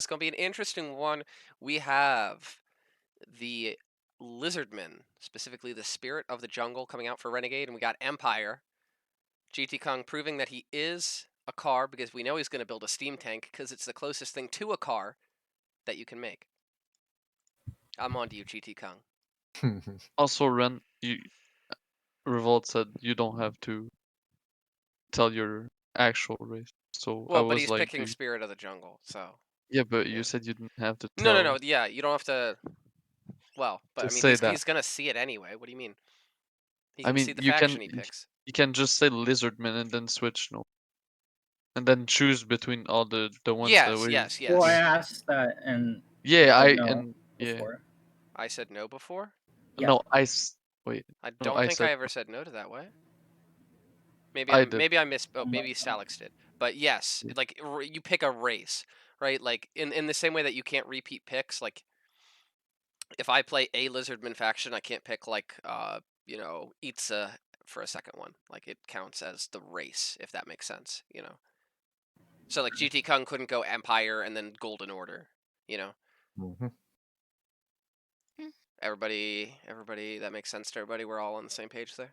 It's going to be an interesting one. We have the Lizardman, specifically the Spirit of the Jungle, coming out for Renegade, and we got Empire. GTKung proving that he is a car because we know he's going to build a steam tank because it's the closest thing to a car that you can make. I'm on to you, GTKung. Also, Ren, Revolt said you don't have to tell your actual race. So I Well, but was he's like, picking Spirit of the Jungle, so. yeah, but Yeah. you said you didn't have to No, tell. yeah, you don't have to. Well, but I Just mean, say that. he's gonna see it anyway. What do you mean? He I can mean, see the you faction can he picks. you can just say Lizardman and then switch, no, and then choose between all the ones that we. Yes. Well, I asked that and Yeah, said no before. I said no before. Yeah. No, wait. I No, don't I think said I ever said no to that way. I did. Maybe I missed. Oh, maybe Salix did. But yes, like you pick a race, right? Like in the same way that you can't repeat picks. Like if I play a Lizardman faction, I can't pick like Itza for a second one. Like it counts as the race, if that makes sense. So like GTKung couldn't go Empire and then Golden Order. Mm-hmm. Everybody, that makes sense to everybody. We're all on the same page there.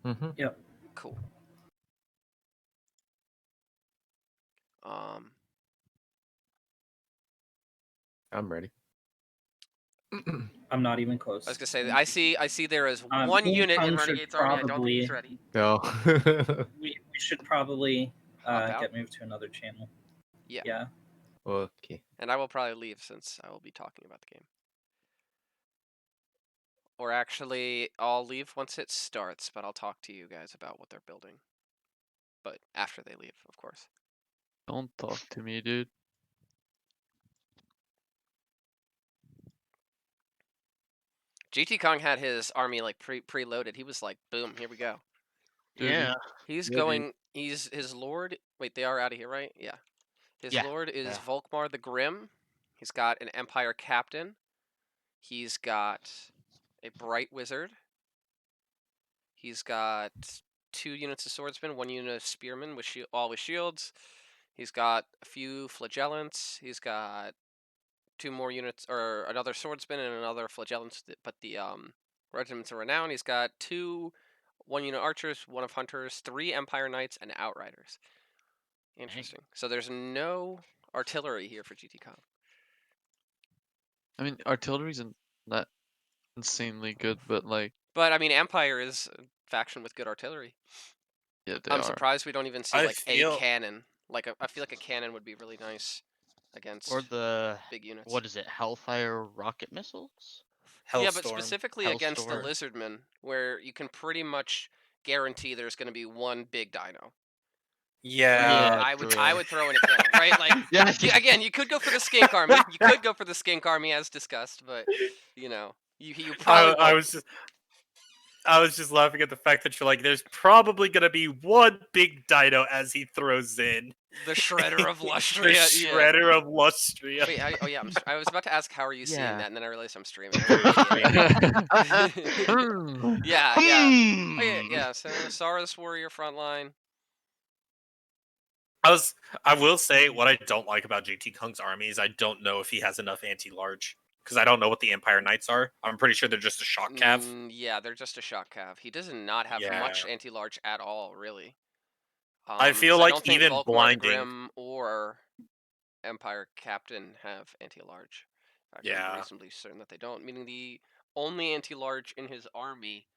Mm-hmm. Yep. Cool. I'm ready. I'm not even close. I was gonna say I see there is one King unit in Kong should Renegade's army. I don't think he's ready. No. we should probably Hop out? get moved to another channel. Yeah. Yeah. Okay. And I will probably leave since I will be talking about the game. Or actually, I'll leave once it starts, but I'll talk to you guys about what they're building. But after they leave, of course. Don't talk to me, dude. GTKung had his army like preloaded. He was like, boom, here we go. Dude, Yeah. He's Yeah, going. He's his lord. Wait, they are out of here, right? Yeah. His lord is Volkmar the Grim. He's got an Empire Captain. He's got a Bright Wizard. He's got 2 units of Swordsmen, 1 unit of Spearmen, all with shields. He's got a few Flagellants. He's got 2 more units, or another Swordsman and another Flagellants, but the Regiments of Renown. He's got 2 1-unit Archers, 1 of Hunters, 3 Empire Knights, and Outriders. Interesting. Dang. So there's no artillery here for GTKung. I mean, artillery isn't that insanely good, but like. But I mean, Empire is a faction with good artillery. Yeah, I'm surprised we don't even see a cannon. Like I feel like a cannon would be really nice against the big units. What is it? Hellfire rocket missiles? Yeah, but specifically against the Lizardmen, where you can pretty much guarantee there's going to be one big dino. Yeah, I would throw in a cannon, right? Like, again, you could go for the Skink Army. You could go for the Skink Army as discussed, but you probably. I was just laughing at the fact that you're like, there's probably gonna be one big dino as he throws in the Shredder of Lustria. The Shredder of Lustria. Wait, I was about to ask how are you seeing that, and then I realized I'm streaming. Yeah. Oh, yeah. So Saurus Warrior Frontline. I will say what I don't like about GTKung's army is I don't know if he has enough anti-large. Because I don't know what the Empire Knights are. I'm pretty sure they're just a shock cav. Yeah, they're just a shock cav. He does not have much anti-large at all, really. I feel like even Volkmar blinding Grim or Empire Captain have anti-large. I'm reasonably certain that they don't. Meaning the only anti-large in his army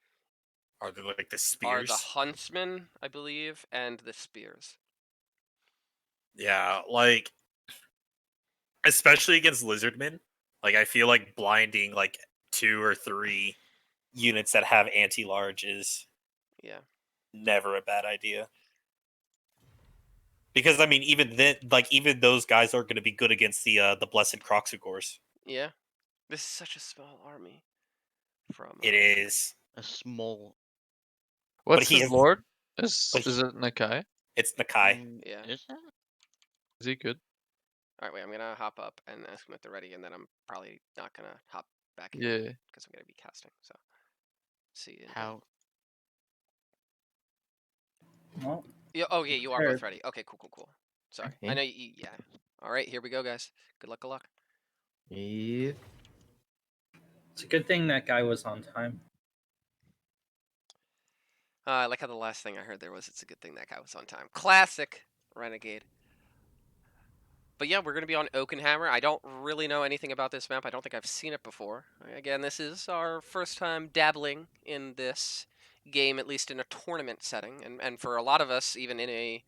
are like the spears. Are the Huntsmen, I believe, and the spears. Yeah, like especially against Lizardmen. Like, I feel like blinding, like, 2 or 3 units that have anti-large is never a bad idea. Because, I mean, even then, like, even those guys are going to be good against the Blessed Croxagors. Yeah. This is such a small army. It is. A small... What's his lord? Is it Nakai? It's Nakai. Yeah. Is that? Is he good? Alright, wait, I'm gonna hop up and ask him if they're ready, and then I'm probably not gonna hop back in. Yeah. Because I'm gonna be casting, so. See you. How? Well, yeah, you are both ready. Okay, cool. Sorry. Okay. I know you, All right, here we go, guys. Good luck, good luck. Yeah. It's a good thing that guy was on time. I like how the last thing I heard there was, it's a good thing that guy was on time. Classic Renegade. But yeah, we're going to be on Oakenhammer. I don't really know anything about this map. I don't think I've seen it before. Again, this is our first time dabbling in this game, at least in a tournament setting. And for a lot of us, even in a,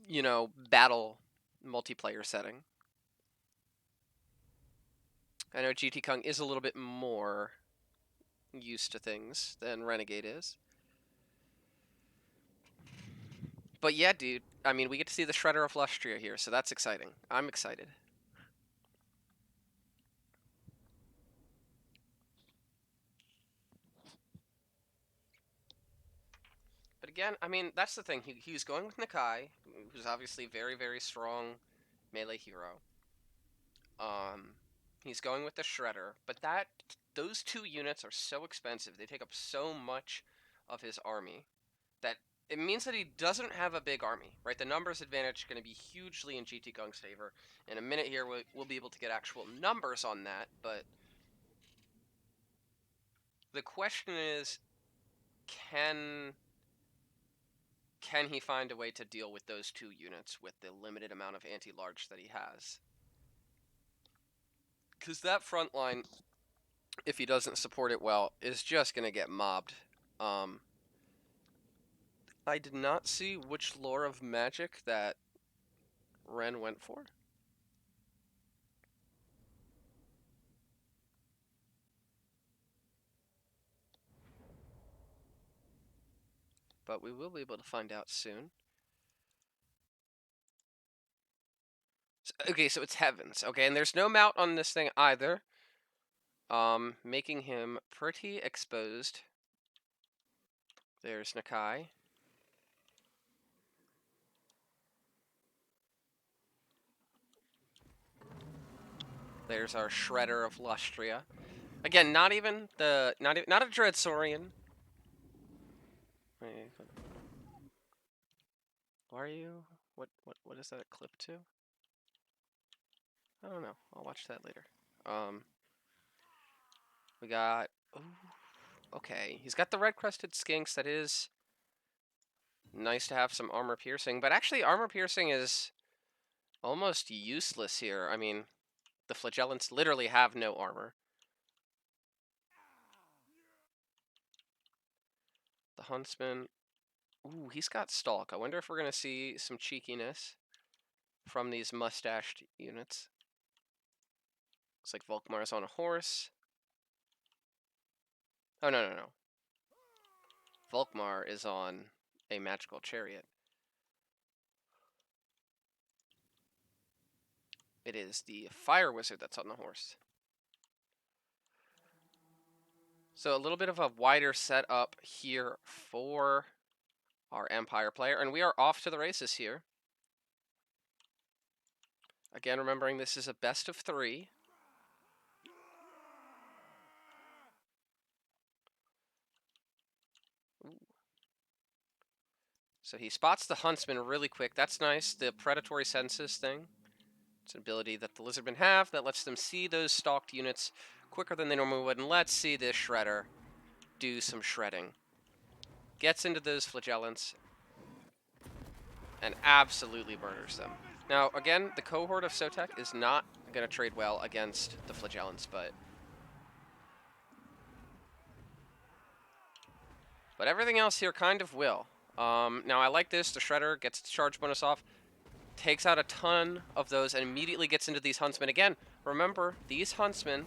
you know, battle multiplayer setting. I know GTKung is a little bit more used to things than Renegade is. But yeah, dude, I mean, we get to see the Shredder of Lustria here, so that's exciting. I'm excited. But again, I mean, that's the thing. He was going with Nakai, who's obviously very, very strong melee hero. He's going with the Shredder, but those two units are so expensive. They take up so much of his army that it means that he doesn't have a big army, right? The numbers advantage is going to be hugely in GTKung's favor. In a minute here, we'll be able to get actual numbers on that, but the question is, can he find a way to deal with those two units with the limited amount of anti-large that he has? Because that front line, if he doesn't support it well, is just going to get mobbed. I did not see which lore of magic that Ren went for. But we will be able to find out soon. Okay, so it's Heavens. Okay, and there's no mount on this thing either. Making him pretty exposed. There's Nakai. There's our Shredder of Lustria. Again, not a Dreadsaurian. Why are you? What is that a clip to? I don't know. I'll watch that later. We got. Ooh, okay, he's got the red-crested skinks. That is nice to have some armor piercing, but actually, armor piercing is almost useless here. I mean, the flagellants literally have no armor. The huntsman. Ooh, he's got stalk. I wonder if we're gonna see some cheekiness from these mustached units. Looks like Volkmar's on a horse. Oh, no. Volkmar is on a magical chariot. It is the fire wizard that's on the horse. So a little bit of a wider setup here for our Empire player. And we are off to the races here. Again, remembering this is a best of 3. Ooh. So he spots the huntsman really quick. That's nice. The predatory senses thing. It's an ability that the lizardmen have that lets them see those stalked units quicker than they normally would. And let's see this Shredder do some shredding. Gets into those flagellants and absolutely murders them. Now, again, the cohort of Sotek is not going to trade well against the flagellants, but everything else here kind of will. Now, I like this. The Shredder gets its charge bonus off, takes out a ton of those, and immediately gets into these huntsmen. Again, remember, these huntsmen,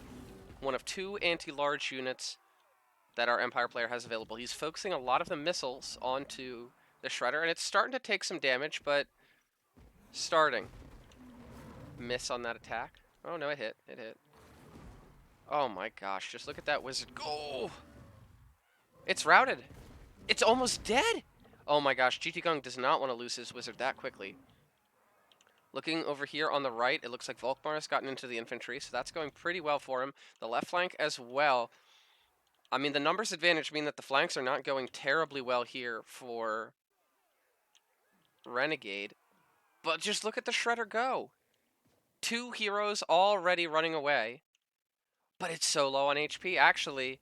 one of 2 anti-large units that our Empire player has available. He's focusing a lot of the missiles onto the Shredder, and it's starting to take some damage, but starting. Miss on that attack. Oh, no, it hit. It hit. Oh, my gosh. Just look at that wizard. Go! It's routed. It's almost dead! Oh, my gosh. GTKung does not want to lose his wizard that quickly. Looking over here on the right, it looks like Volkmar has gotten into the infantry, so that's going pretty well for him. The left flank as well. I mean, the numbers advantage mean that the flanks are not going terribly well here for Renegade. But just look at the Shredder go. 2 heroes already running away. But it's so low on HP. Actually,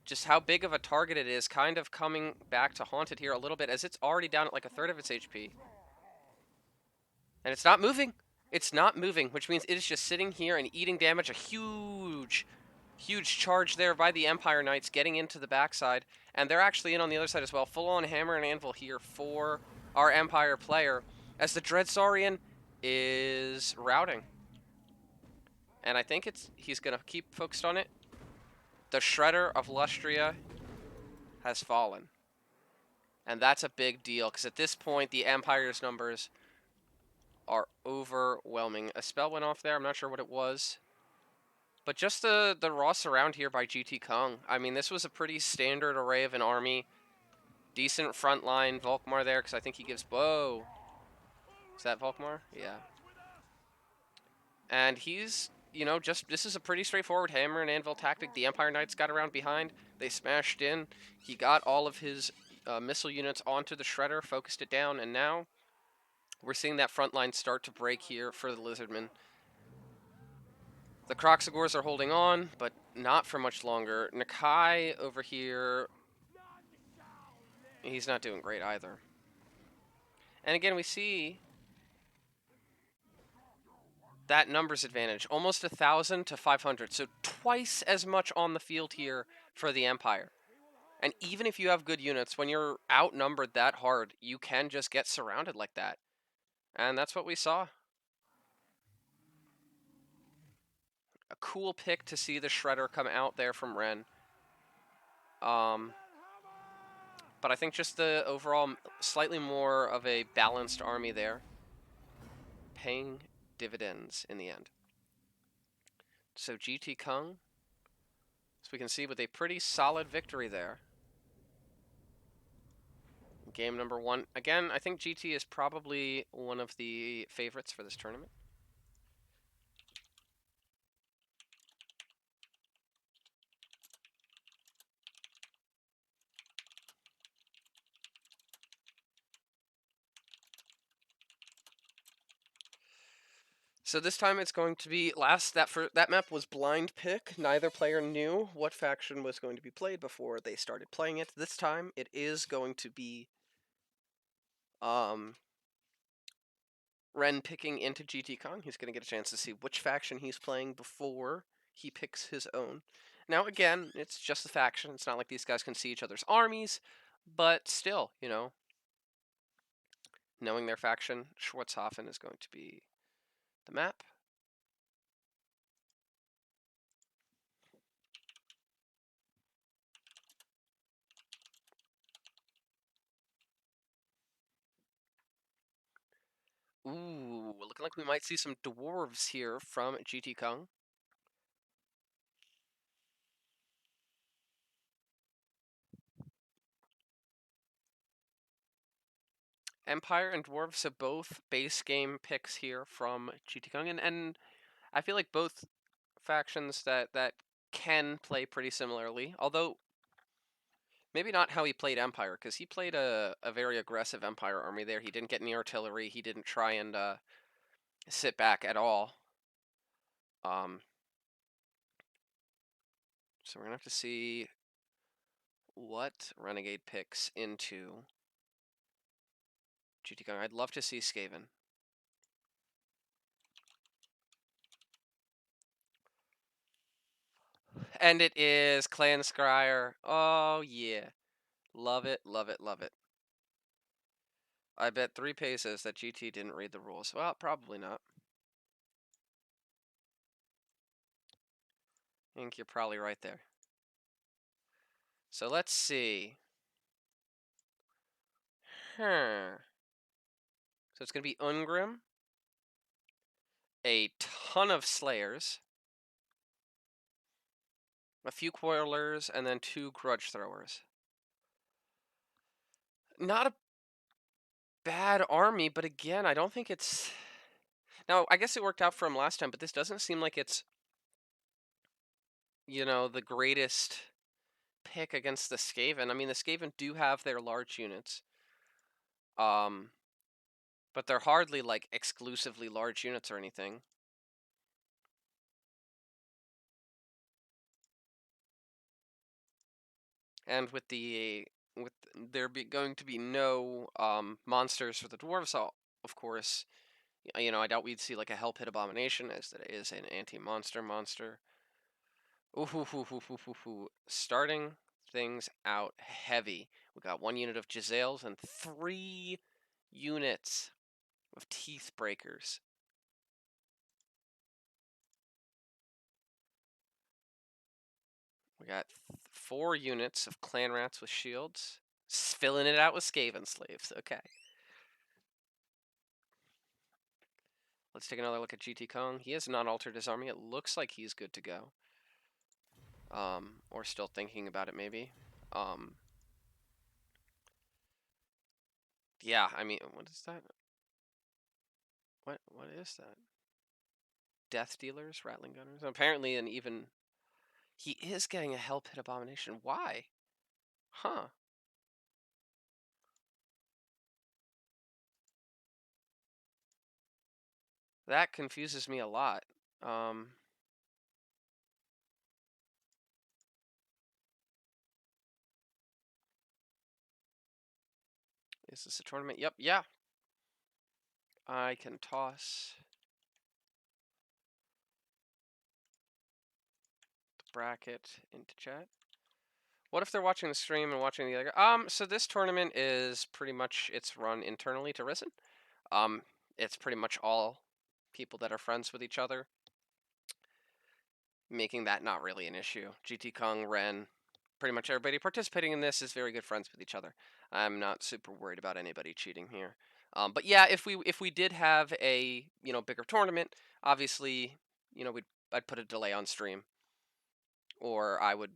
just how big of a target it is kind of coming back to haunt it here a little bit, as it's already down at like a third of its HP. And it's not moving. It's not moving, which means it is just sitting here and eating damage. A huge charge there by the Empire Knights getting into the backside. And they're actually in on the other side as well. Full-on hammer and anvil here for our Empire player, as the Dreadsaurian is routing. And I think he's going to keep focused on it. The Shredder of Lustria has fallen. And that's a big deal, because at this point, the Empire's numbers are overwhelming. A spell went off there. I'm not sure what it was. But just the raw surround here by GTKung. I mean, this was a pretty standard array of an army. Decent front line. Volkmar there, because I think he gives... Whoa. Is that Volkmar? Yeah. And he's, you know, this is a pretty straightforward hammer and anvil tactic. The Empire Knights got around behind. They smashed in. He got all of his missile units onto the Shredder, focused it down, and now we're seeing that front line start to break here for the Lizardmen. The Croxagors are holding on, but not for much longer. Nakai over here, he's not doing great either. And again, we see that numbers advantage, almost 1,000 to 500, so twice as much on the field here for the Empire. And even if you have good units, when you're outnumbered that hard, you can just get surrounded like that. And that's what we saw. A cool pick to see the Shredder come out there from Ren. But I think just the overall slightly more of a balanced army there, paying dividends in the end. So GTKung, as we can see, with a pretty solid victory there. Game number 1. Again, I think GT is probably one of the favorites for this tournament. So this time it's going to be that map was blind pick. Neither player knew what faction was going to be played before they started playing it. This time it is going to be Ren picking into GTKung. He's going to get a chance to see which faction he's playing before he picks his own. Now again, it's just a faction. It's not like these guys can see each other's armies, but still, you know, knowing their faction, Schwarzhofen is going to be the map. Ooh, looking like we might see some dwarves here from GTKung. Empire and dwarves are both base game picks here from GTKung, and I feel like both factions that can play pretty similarly, although maybe not how he played Empire, because he played a very aggressive Empire army there. He didn't get any artillery. He didn't try and sit back at all. So we're going to have to see what Renegade picks into GTKung. I'd love to see Skaven. And it is Clan Scryer. Oh, yeah. Love it, love it, love it. I bet 3 pesos that GT didn't read the rules. Well, probably not. I think you're probably right there. So let's see. So it's going to be Ungrim. A ton of Slayers. A few Coilers, and then 2 Grudge Throwers. Not a bad army, but again, I don't think it's... Now, I guess it worked out for him last time, but this doesn't seem like it's, you know, the greatest pick against the Skaven. I mean, the Skaven do have their large units. But they're hardly, like, exclusively large units or anything. And with there going to be no monsters for the dwarves, of course, you know, I doubt we'd see like a Hell Pit Abomination, as that is an anti-monster monster. Ooh, starting things out heavy. We got 1 unit of Giselles and 3 units of Teeth Breakers. We got 4 units of Clan Rats with shields. Filling it out with Skaven Slaves. Okay. Let's take another look at GTKung. He has not altered his army. It looks like he's good to go. Or still thinking about it, maybe. Yeah, I mean, what is that? What is that? Death Dealers, Rattling Gunners. Apparently, he is getting a Hell Pit Abomination. Why? Huh. That confuses me a lot. Is this a tournament? Yep, yeah. I can toss the bracket into chat. What if they're watching the stream and watching the other? So this tournament is pretty much, it's run internally to Ris3n. It's pretty much all people that are friends with each other, making that not really an issue. GTKung, Ren, pretty much everybody participating in this is very good friends with each other. I'm not super worried about anybody cheating here. But yeah, if we did have a bigger tournament, obviously I'd put a delay on stream, or I would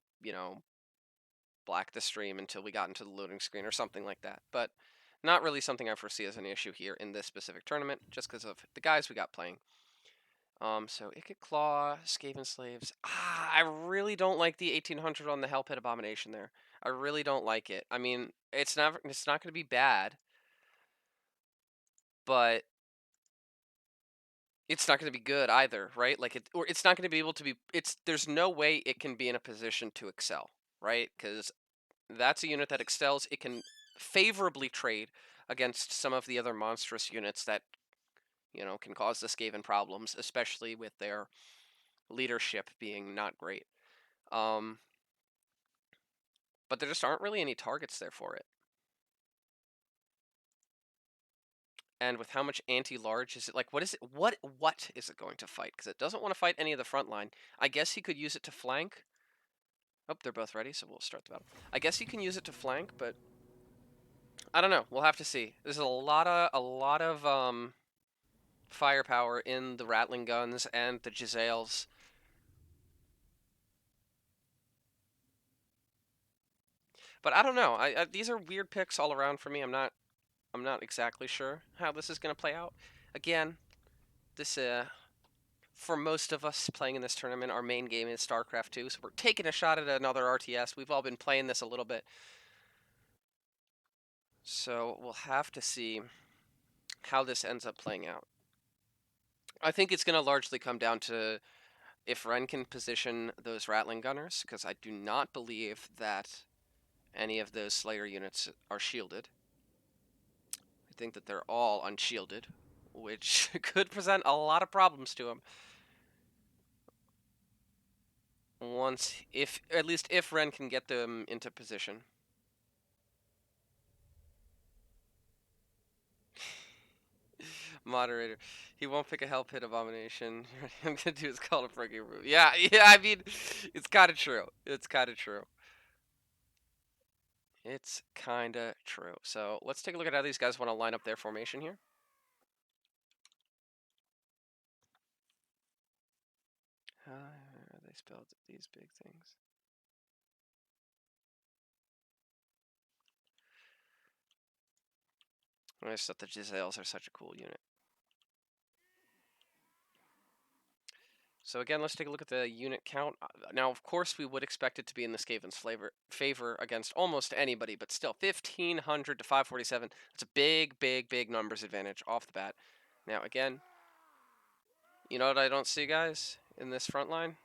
black the stream until we got into the loading screen or something like that. But not really something I foresee as an issue here in this specific tournament, just because of the guys we got playing. So Ikit Claw, Skaven Slaves. I really don't like the 1800 on the Hell Pit Abomination there. I really don't like it. I mean, it's not going to be bad, but it's not going to be good either, right? Like it's not going to be able to be. There's no way it can be in a position to excel, right? Because that's a unit that excels. It can favorably trade against some of the other monstrous units that can cause the Skaven problems, especially with their leadership being not great. But there just aren't really any targets there for it. And with how much anti-large is it? Like, what is it? What is it going to fight? Because it doesn't want to fight any of the front line. I guess he could use it to flank. Oh, they're both ready, so we'll start the battle. I guess you can use it to flank, but I don't know. We'll have to see. There's a lot of firepower in the Rattling Guns and the Giselles. But I don't know. These are weird picks all around for me. I'm not exactly sure how this is going to play out. Again, this for most of us playing in this tournament, our main game is StarCraft 2, so we're taking a shot at another RTS. We've all been playing this a little bit. So we'll have to see how this ends up playing out. I think it's going to largely come down to if Ren can position those Rattling Gunners, because I do not believe that any of those Slayer units are shielded. I think that they're all unshielded, which could present a lot of problems to him. At least if Ren can get them into position. Moderator, he won't pick a Hell Pit Abomination. I'm gonna do his Call to Breaking Room. Yeah, I mean, it's kind of true. It's kind of true. It's kind of true. So let's take a look at how these guys want to line up their formation here. How are they spelled these big things? I just thought the Giselles are such a cool unit. So again, let's take a look at the unit count. Now, of course, we would expect it to be in the Skaven's favor against almost anybody, but still, 1,500 to 547. That's a big, big, big numbers advantage off the bat. Now, again, you know what I don't see, guys, in this front line?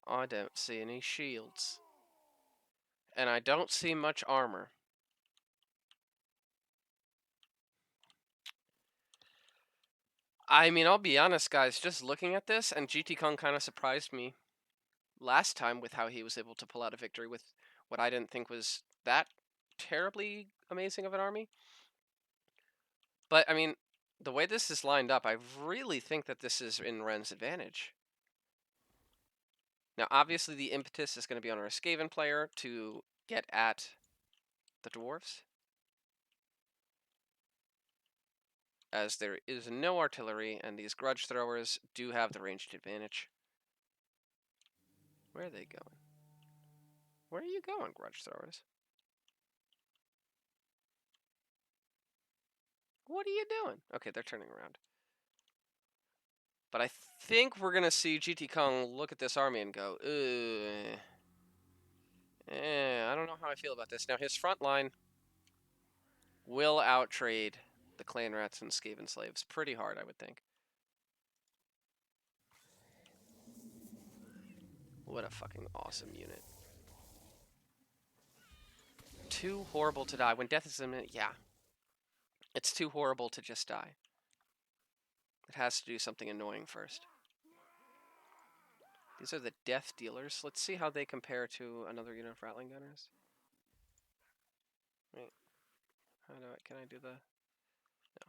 I don't see any shields. And I don't see much armor. I mean, I'll be honest, guys, just looking at this, and GTKung kind of surprised me last time with how he was able to pull out a victory with what I didn't think was that terribly amazing of an army. But, I mean, the way this is lined up, I really think that this is in Ren's advantage. Now, obviously, the impetus is going to be on our Skaven player to get at the dwarves, as there is no artillery, and these grudge throwers do have the ranged advantage. Where are they going? Where are you going, grudge throwers? What are you doing? Okay, they're turning around. But I think we're going to see GTKung look at this army and go, I don't know how I feel about this. Now, his front line will outtrade the clan rats and Skaven slaves pretty hard, I would think. What a fucking awesome unit. Too horrible to die. When death is imminent, yeah. It's too horrible to just die. It has to do something annoying first. These are the death dealers. Let's see how they compare to another unit of Rattling Gunners. Wait. Can I do the... No.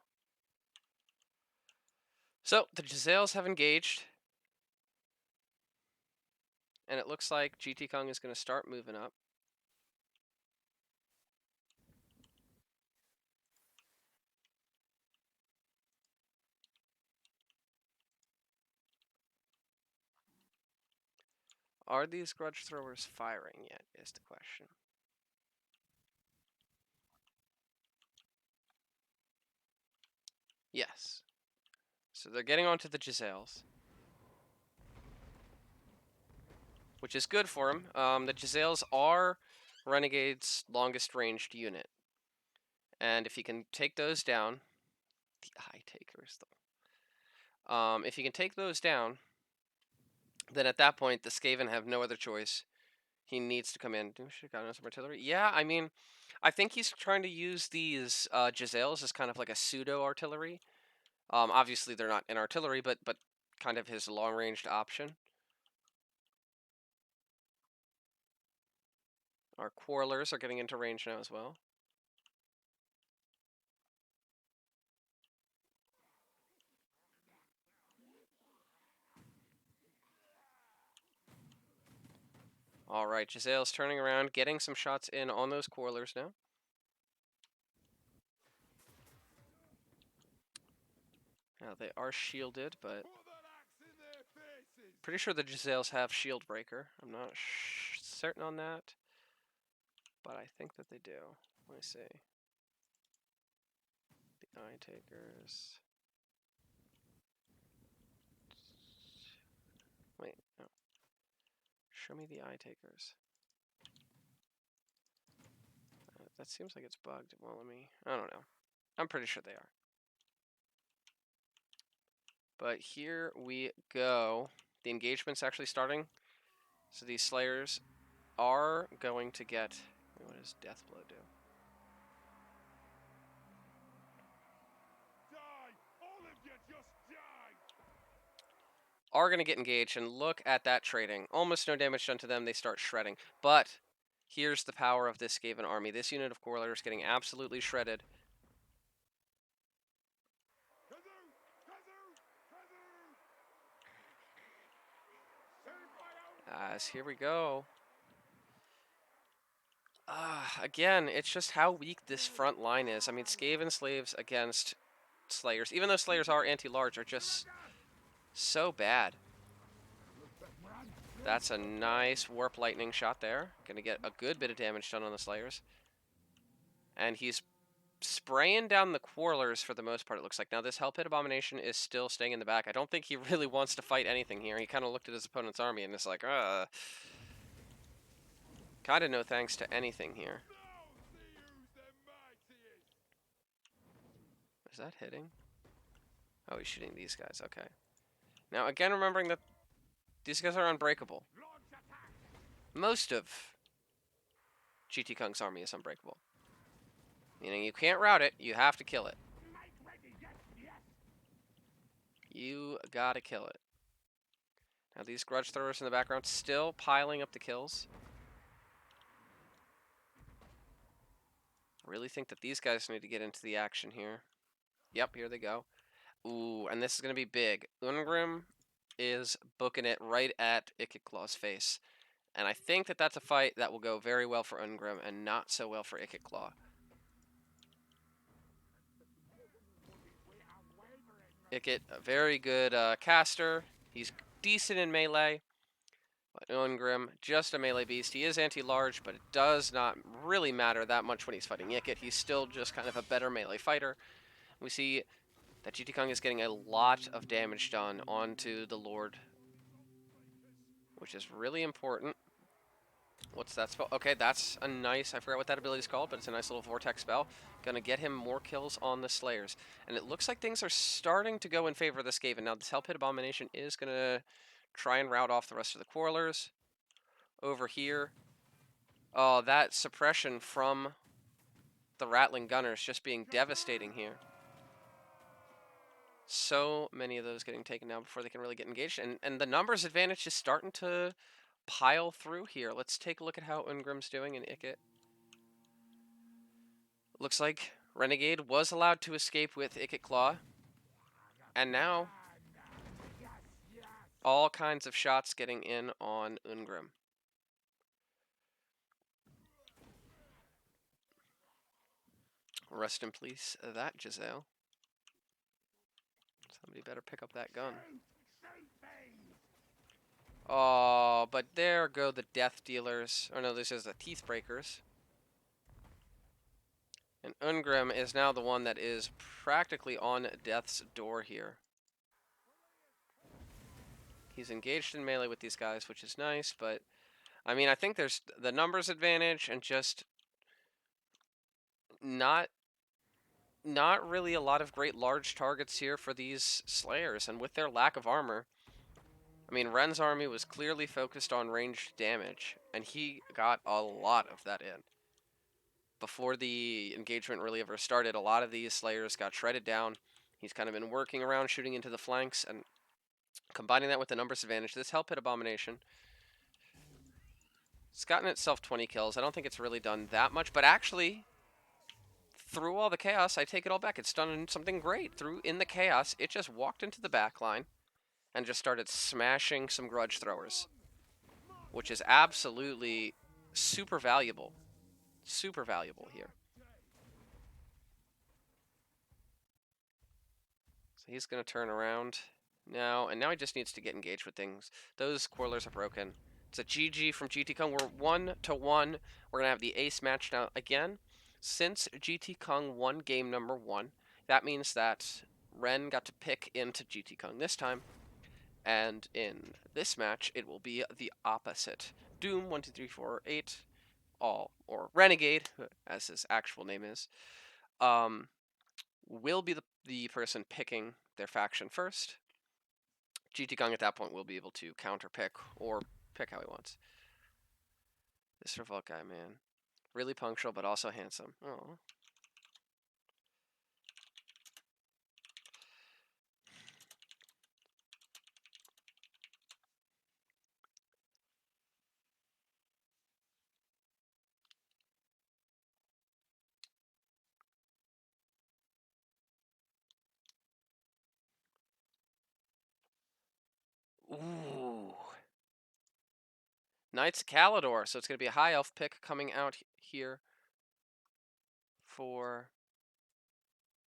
So, the Giselles have engaged. And it looks like GTKung is going to start moving up. Are these grudge throwers firing yet, is the question. Yes. So they're getting onto the Giselles, which is good for him. The Giselles are Renegade's longest ranged unit. And if he can take those down, the eye takers though. If he can take those down, then at that point the Skaven have no other choice. He needs to come in. Should have gotten some artillery. Yeah, I mean, I think he's trying to use these Giselles as kind of like a pseudo artillery. Obviously they're not in artillery, but kind of his long ranged option. Our quarrelers are getting into range now as well. All right, Gisele's turning around, getting some shots in on those quarrelers now. Now they are shielded, but pretty sure the Giselles have shield breaker. I'm not certain on that, but I think that they do. Let me see. The eye takers. Wait, no. Show me the eye takers. That seems like it's bugged. Well, I don't know. I'm pretty sure they are. But here we go. The engagement's actually starting. So these Slayers are going to get... What does Deathblow do? Are going to get engaged, and look at that trading. Almost no damage done to them. They start shredding. But here's the power of this Skaven army. This unit of Quarrelers getting absolutely shredded. As here we go. Again, it's just how weak this front line is. I mean, Skaven slaves against Slayers, even though Slayers are anti-large, are just so bad. That's a nice warp lightning shot there. Gonna get a good bit of damage done on the Slayers. And he's spraying down the Quarrelers for the most part, it looks like. Now, this Hell Pit Abomination is still staying in the back. I don't think he really wants to fight anything here. He kind of looked at his opponent's army and is like, kind of no thanks to anything here. Is that hitting? Oh, he's shooting these guys. Okay. Now, again, remembering that these guys are unbreakable. Most of GTKung's army is unbreakable. Meaning you can't rout it, you have to kill it. You gotta kill it. Now these grudge throwers in the background still piling up the kills. I really think that these guys need to get into the action here. Yep, here they go. Ooh, and this is gonna be big. Ungrim is booking it right at Ikitclaw's face. And I think that that's a fight that will go very well for Ungrim and not so well for Ikitclaw. Ikit, a very good caster. He's decent in melee. But Ungrim, just a melee beast. He is anti-large, but it does not really matter that much when he's fighting Ikit. He's still just kind of a better melee fighter. We see that GTKung is getting a lot of damage done onto the Lord, which is really important. What's that spell? Okay, that's a nice, I forgot what that ability is called, but it's a nice little vortex spell. Gonna get him more kills on the Slayers. And it looks like things are starting to go in favor of the Skaven. Now, this Hell Pit Abomination is gonna try and rout off the rest of the Quarrelers. Over here. Oh, that suppression from the Rattling Gunners just being devastating here. So many of those getting taken down before they can really get engaged. And the numbers advantage is starting to pile through here. Let's take a look at how Ungrim's doing in Ikit. Looks like Renegade was allowed to escape with Ikitclaw. And now, all kinds of shots getting in on Ungrim. Rest in peace, that Giselle. Somebody better pick up that gun. Oh, but there go the Death Dealers. Or no, this is the Teeth Breakers. And Ungrim is now the one that is practically on death's door here. He's engaged in melee with these guys, which is nice, but I mean, I think there's the numbers advantage and just not really a lot of great large targets here for these Slayers, and with their lack of armor, I mean, Ren's army was clearly focused on ranged damage, and he got a lot of that in. Before the engagement really ever started, a lot of these Slayers got shredded down. He's kind of been working around, shooting into the flanks, and combining that with the numbers advantage, this Hell Pit Abomination, it's gotten itself 20 kills. I don't think it's really done that much, but actually, through all the chaos, I take it all back. It's done something great. In the chaos, it just walked into the back line and just started smashing some grudge throwers, which is absolutely super valuable. Super valuable here. So he's going to turn around now, and now he just needs to get engaged with things. Those Quarrelers are broken. It's a GG from GTKung. We're 1-1. We're going to have the ace match now again. Since GTKung won game number 1, that means that Ren got to pick into GTKung this time. And in this match, it will be the opposite. Doom 1, 2, 3, 4, 8, all, or Renegade, as his actual name is, will be the person picking their faction first. GTKung at that point will be able to counter pick or pick how he wants. This Revolt guy, man. Really punctual, but also handsome. Oh. Ooh. Knights Calidor, so it's going to be a high elf pick coming out here for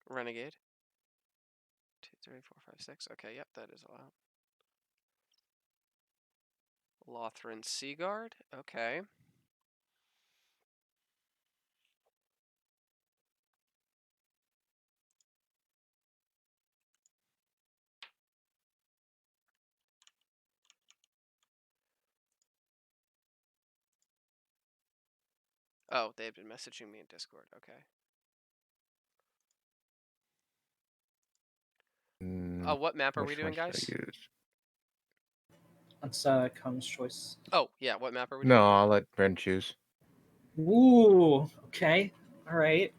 Renegade. 2, 3, 4, 5, 6. Okay, yep, that is allowed. Lothran Seaguard. Okay. Oh, they've been messaging me in Discord. Okay. What map are we Which doing, one should I guys? use? That's Kung's choice. Oh, yeah. What map are we doing? No, I'll let Ren choose. Ooh, okay. All right.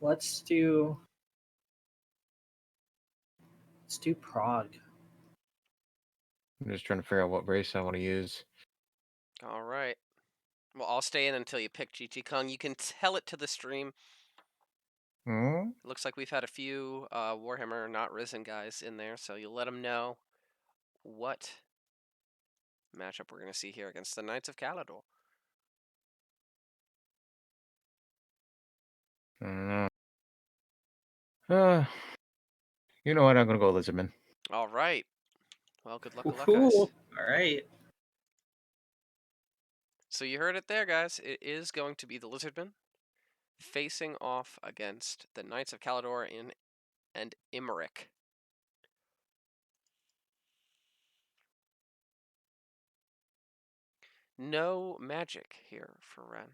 Let's do Prague. I'm just trying to figure out what race I want to use. All right. Well, I'll stay in until you pick GTKung. You can tell it to the stream. Hmm? It looks like we've had a few Warhammer Not Ris3n guys in there, so you'll let them know what matchup we're going to see here against the Knights of Calador. I don't know. You know what? I'm gonna go Lizardman. All right. Well, good luck, Ooh, guys. all right. So you heard it there, guys. It is going to be the Lizardmen facing off against the Knights of Calador and Imric. No magic here for Ren.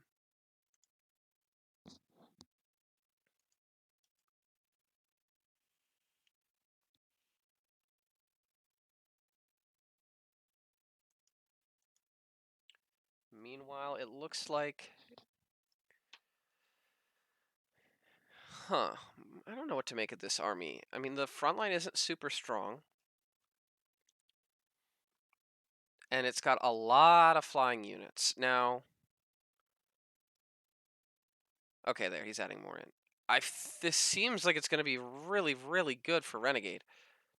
Meanwhile, it looks like... Huh. I don't know what to make of this army. I mean, the front line isn't super strong. And it's got a lot of flying units. Now... Okay, there, he's adding more in. This seems like it's going to be really, really good for Renegade.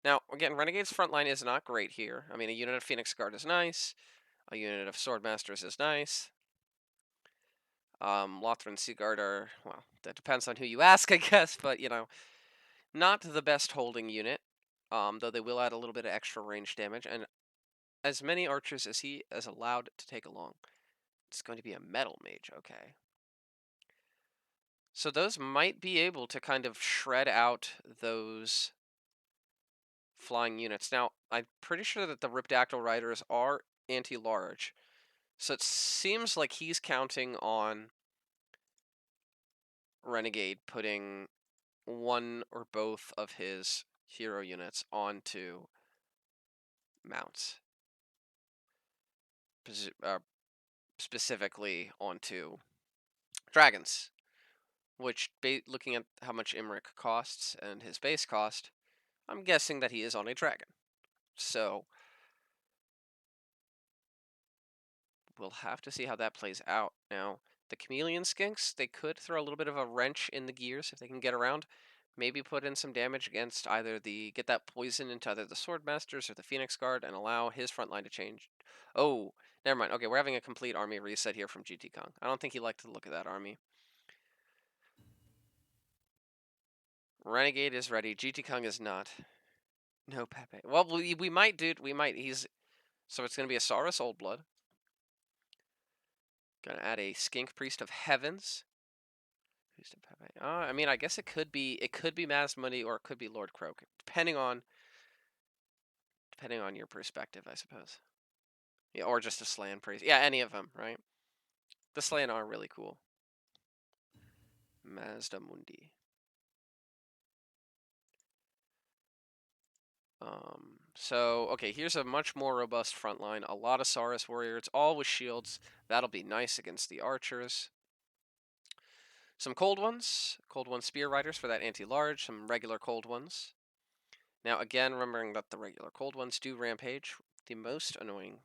Now, again, Renegade's front line is not great here. I mean, a unit of Phoenix Guard is nice. A unit of Swordmasters is nice. Lothran Seaguard are, well, that depends on who you ask, I guess, but, you know, not the best holding unit, though they will add a little bit of extra range damage, and as many archers as he is allowed to take along. It's going to be a metal mage, okay. So those might be able to kind of shred out those flying units. Now, I'm pretty sure that the Ripdactyl Riders are anti-large, so it seems like he's counting on Renegade putting one or both of his hero units onto mounts. Specifically onto dragons, which, looking at how much Imric costs and his base cost, I'm guessing that he is on a dragon. So we'll have to see how that plays out. Now, the Chameleon Skinks, they could throw a little bit of a wrench in the gears if they can get around. Maybe put in some damage against either get that poison into either the Swordmasters or the Phoenix Guard and allow his front line to change. Oh, never mind. Okay, we're having a complete army reset here from GTKung. I don't think he liked the look of that army. Renegade is ready. GTKung is not. No Pepe. Well, we might, dude. We might. So it's going to be a Saurus Oldblood. Gonna add a Skink Priest of Heavens. I mean, I guess it could be Masmundi or it could be Lord Croak, depending on your perspective, I suppose. Yeah, or just a Slan Priest. Yeah, any of them, right? The Slan are really cool. Masmundi. So, okay, here's a much more robust front line. A lot of Saurus warriors, all with shields. That'll be nice against the archers. Some cold ones spear riders for that anti-large. Some regular cold ones. Now, again, remembering that the regular cold ones do rampage. The most annoying.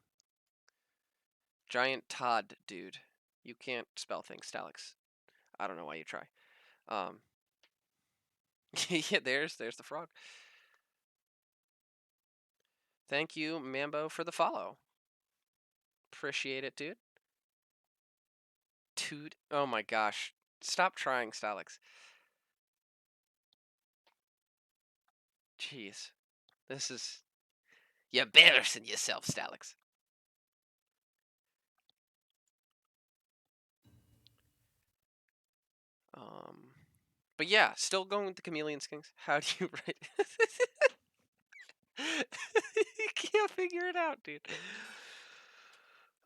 Giant Todd, dude. You can't spell things, Stalix. I don't know why you try. Yeah, there's the frog. Thank you, Mambo, for the follow. Appreciate it, dude. Dude, oh my gosh. Stop trying, Stalix. Jeez. This is... You're embarrassing yourself, Stalix. But yeah, still going with the Chameleon Skinks. How do you write? You can't figure it out, dude.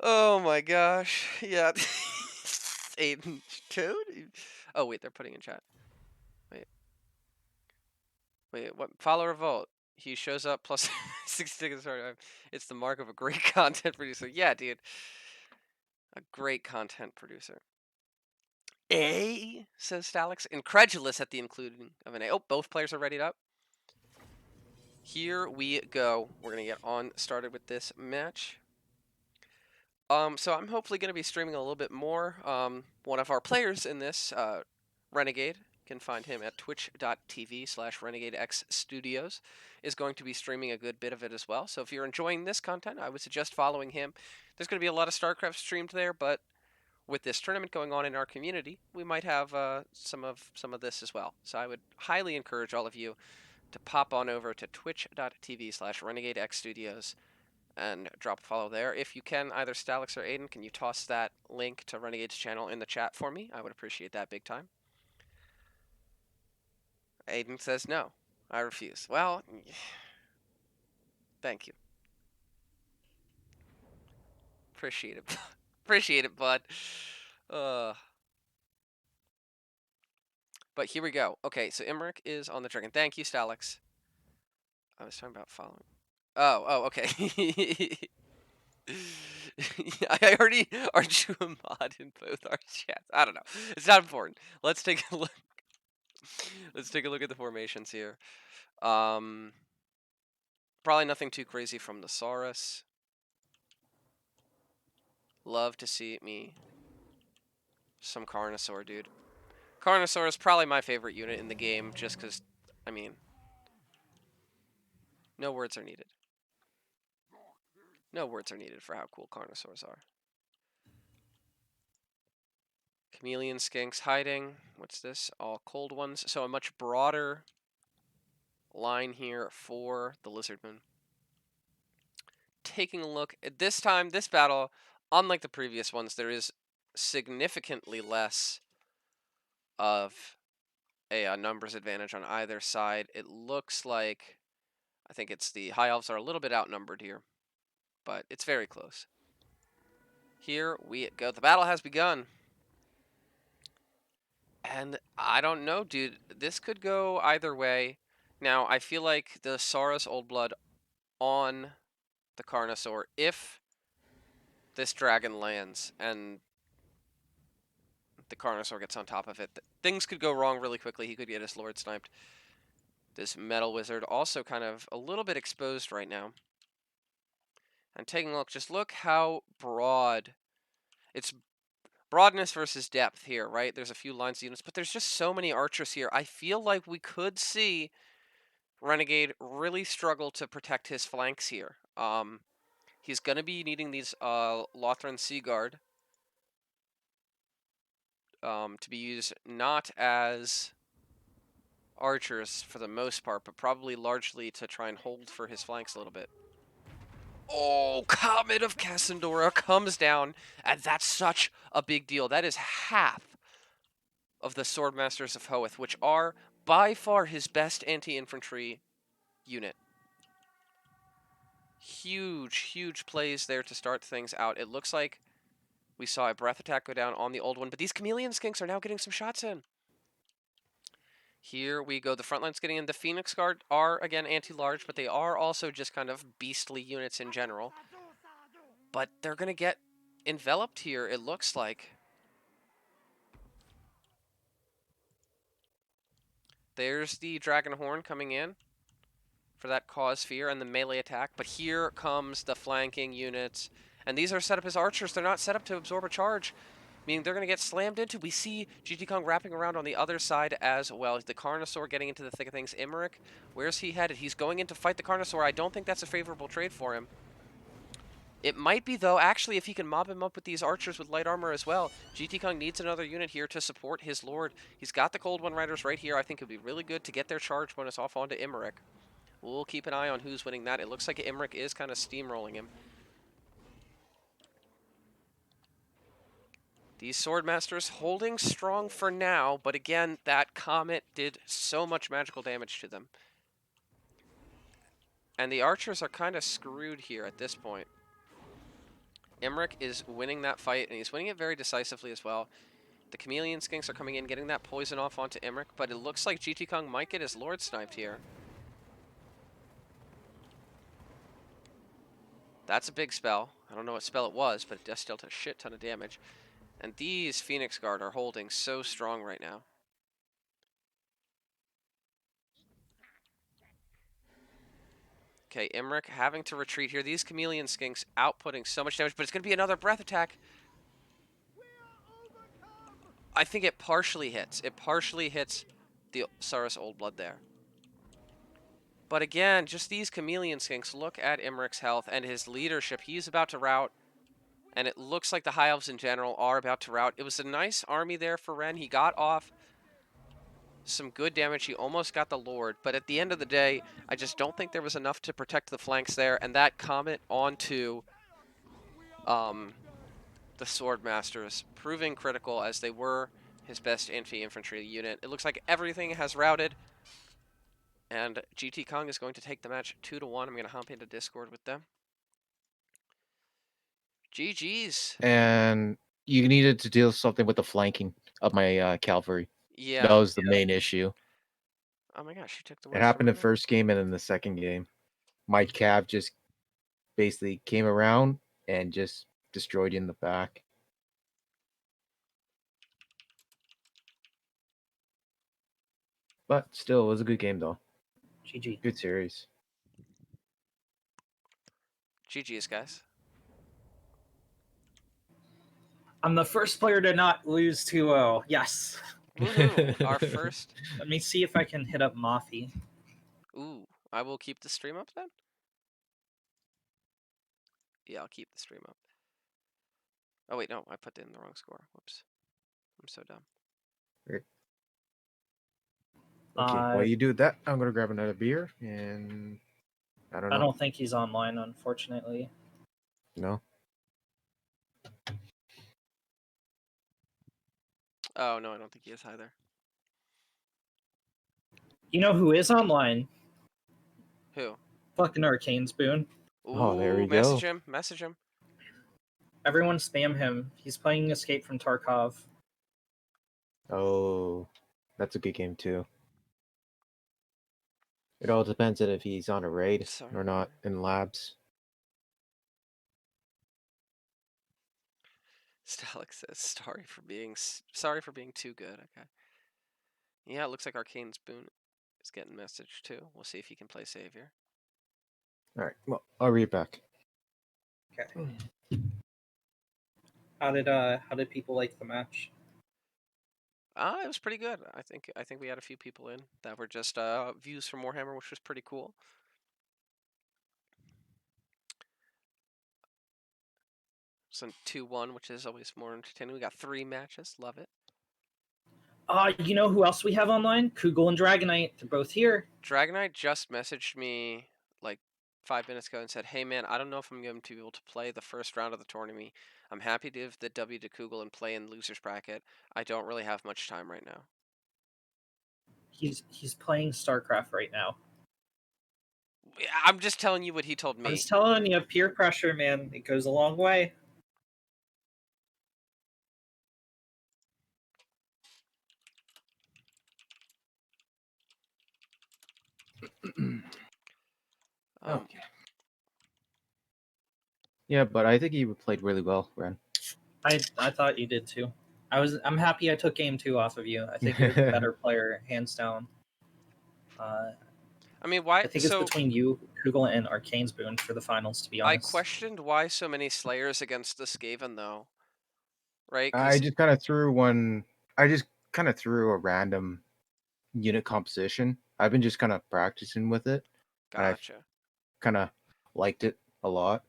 Oh my gosh. Yeah. Aiden Toad? Oh wait, they're putting in chat. Wait, what? Follow Revolt. He shows up plus 6 tickets. It's the mark of a great content producer. Yeah, dude. A great content producer. A, says Stalix. Incredulous at the including of an A. Oh, both players are readied up. Here we go. We're going to get on started with this match. So I'm hopefully going to be streaming a little bit more. One of our players in this, Renegade, you can find him at twitch.tv/RenegadeXStudios, is going to be streaming a good bit of it as well. So if you're enjoying this content, I would suggest following him. There's going to be a lot of StarCraft streamed there, but with this tournament going on in our community, we might have some of this as well. So I would highly encourage all of you to pop on over to twitch.tv/RenegadeXStudios and drop a follow there. If you can, either Stalix or Aiden, can you toss that link to Renegade's channel in the chat for me? I would appreciate that big time. Aiden says no. I refuse. Well, thank you. Appreciate it. Appreciate it, bud. But here we go. Okay, so Imric is on the dragon. Thank you, Stalix. I was talking about following. Oh, okay. I already aren't you a mod in both our chats? I don't know. It's not important. Let's take a look. Let's take a look at the formations here. Probably nothing too crazy from the Saurus. Love to see me some Carnosaur, dude. Carnosaur is probably my favorite unit in the game, just because, I mean, no words are needed. No words are needed for how cool Carnosaurs are. Chameleon skinks hiding. What's this? All cold ones. So a much broader line here for the Lizardmen. Taking a look at this time, this battle, unlike the previous ones, there is significantly less of a numbers advantage on either side. It looks like, I think it's the High Elves are a little bit outnumbered here, but it's very close. Here we go. The battle has begun. And I don't know, dude. This could go either way. Now, I feel like the Saurus Old Blood on the Carnosaur, if this dragon lands and the Carnosaur gets on top of it, things could go wrong really quickly. He could get his Lord sniped. This Metal Wizard also kind of a little bit exposed right now. And taking a look, just look how broad. It's broadness versus depth here, right? There's a few lines of units, but there's just so many archers here. I feel like we could see Renegade really struggle to protect his flanks here. He's going to be needing these Lothran Sea Guard to be used not as archers for the most part, but probably largely to try and hold for his flanks a little bit. Oh, Comet of Cassandora comes down, and that's such a big deal. That is half of the Swordmasters of Hoeth, which are by far his best anti-infantry unit. Huge, huge plays there to start things out. It looks like we saw a breath attack go down on the old one, but these Chameleon Skinks are now getting some shots in. Here we go. The front line's getting in. The Phoenix Guard are, again, anti-large, but they are also just kind of beastly units in general. But they're going to get enveloped here, it looks like. There's the Dragon Horn coming in for that cause fear and the melee attack. But here comes the flanking units. And these are set up as archers. They're not set up to absorb a charge, meaning they're going to get slammed into. We see GTKung wrapping around on the other side as well. The Carnosaur getting into the thick of things. Imric, where's he headed? He's going in to fight the Carnosaur. I don't think that's a favorable trade for him. It might be, though, actually, if he can mob him up with these archers with light armor as well. GTKung needs another unit here to support his lord. He's got the Cold One Riders right here. I think it would be really good to get their charge bonus off onto Imric. We'll keep an eye on who's winning that. It looks like Imric is kind of steamrolling him. These Swordmasters holding strong for now, but again, that Comet did so much magical damage to them. And the archers are kind of screwed here at this point. Imric is winning that fight, and he's winning it very decisively as well. The Chameleon Skinks are coming in, getting that poison off onto Imric, but it looks like GTKung might get his Lord sniped here. That's a big spell. I don't know what spell it was, but it does dealt a shit ton of damage. And these Phoenix Guard are holding so strong right now. Okay, Imric having to retreat here. These Chameleon Skinks outputting so much damage, but it's going to be another breath attack. I think it partially hits. It partially hits the Saurus Old Blood there. But again, just these Chameleon Skinks, look at Imric's health and his leadership. He's about to rout, and it looks like the High Elves in general are about to rout. It was a nice army there for Ren. He got off some good damage. He almost got the Lord, but at the end of the day, I just don't think there was enough to protect the flanks there, and that Comet onto the Swordmasters, proving critical as they were his best infantry unit. It looks like everything has routed, and GTKung is going to take the match 2-1. I'm going to hop into Discord with them. GG's. And you needed to deal something with the flanking of my cavalry. Yeah. That was the main issue. Oh my gosh, she took the It words happened from in my the first game and in the second game. My cav just basically came around and just destroyed you in the back. But still, it was a good game though. GG. Good series. GG's, guys. I'm the first player to not lose 2-0. Yes. Woohoo! Our first. Let me see if I can hit up Moffy. Ooh, I will keep the stream up then? Yeah, I'll keep the stream up. Oh wait, no, I put in the wrong score. Whoops. I'm so dumb. Okay, while you do that, I'm gonna grab another beer and I don't know. I don't think he's online, unfortunately. No. Oh no, I don't think he is either. You know who is online? Who? Fucking Arcane Spoon. Ooh, Oh, there we message go. him. Message him. Everyone spam him. He's playing Escape from Tarkov. Oh, that's a good game too. It all depends on if he's on a raid Sorry. or not in labs. Stalix says sorry for being too good. Okay. Yeah, it looks like Arcane Spoon is getting message too. We'll see if he can play Savior. All right, well, I'll read back. Okay. How did people like the match? It was pretty good. I think we had a few people in that were just views from Warhammer, which was pretty cool. Some 2-1, which is always more entertaining. We got 3 matches. Love it. You know who else we have online? Kugel and Dragonite. They're both here. Dragonite just messaged me like 5 minutes ago and said, "Hey man, I don't know if I'm going to be able to play the first round of the tournament. I'm happy to give the W to Kugel and play in losers bracket. I don't really have much time right now." He's playing StarCraft right now. I'm just telling you what he told me. I'm just telling you, peer pressure, man. It goes a long way. Okay. Yeah, but I think he played really well, Ren. I thought you did too. I'm happy I took game 2 off of you. I think you're the better player, hands down. I mean, why? I think it's between you, Kugel, and Arcane Spoon for the finals, to be honest. I questioned why so many Slayers against the Skaven, though. Right? I just kind of threw a random unit composition. I've been just kind of practicing with it. Gotcha. And I kind of liked it a lot.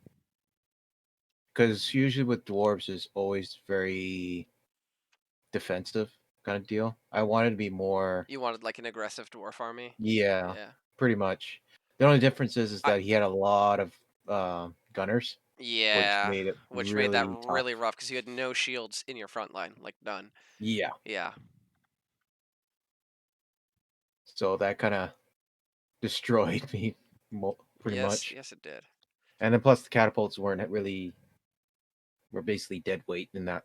Because usually with dwarves is always very defensive kind of deal. I wanted to be more. You wanted like an aggressive dwarf army? Yeah, Yeah. pretty much. The only difference is that he had a lot of gunners. Yeah. Which made that really really rough because you had no shields in your front line, like none. Yeah. Yeah. So that kind of destroyed me pretty much. Yes, it did. And then plus the catapults weren't really we're basically dead weight in that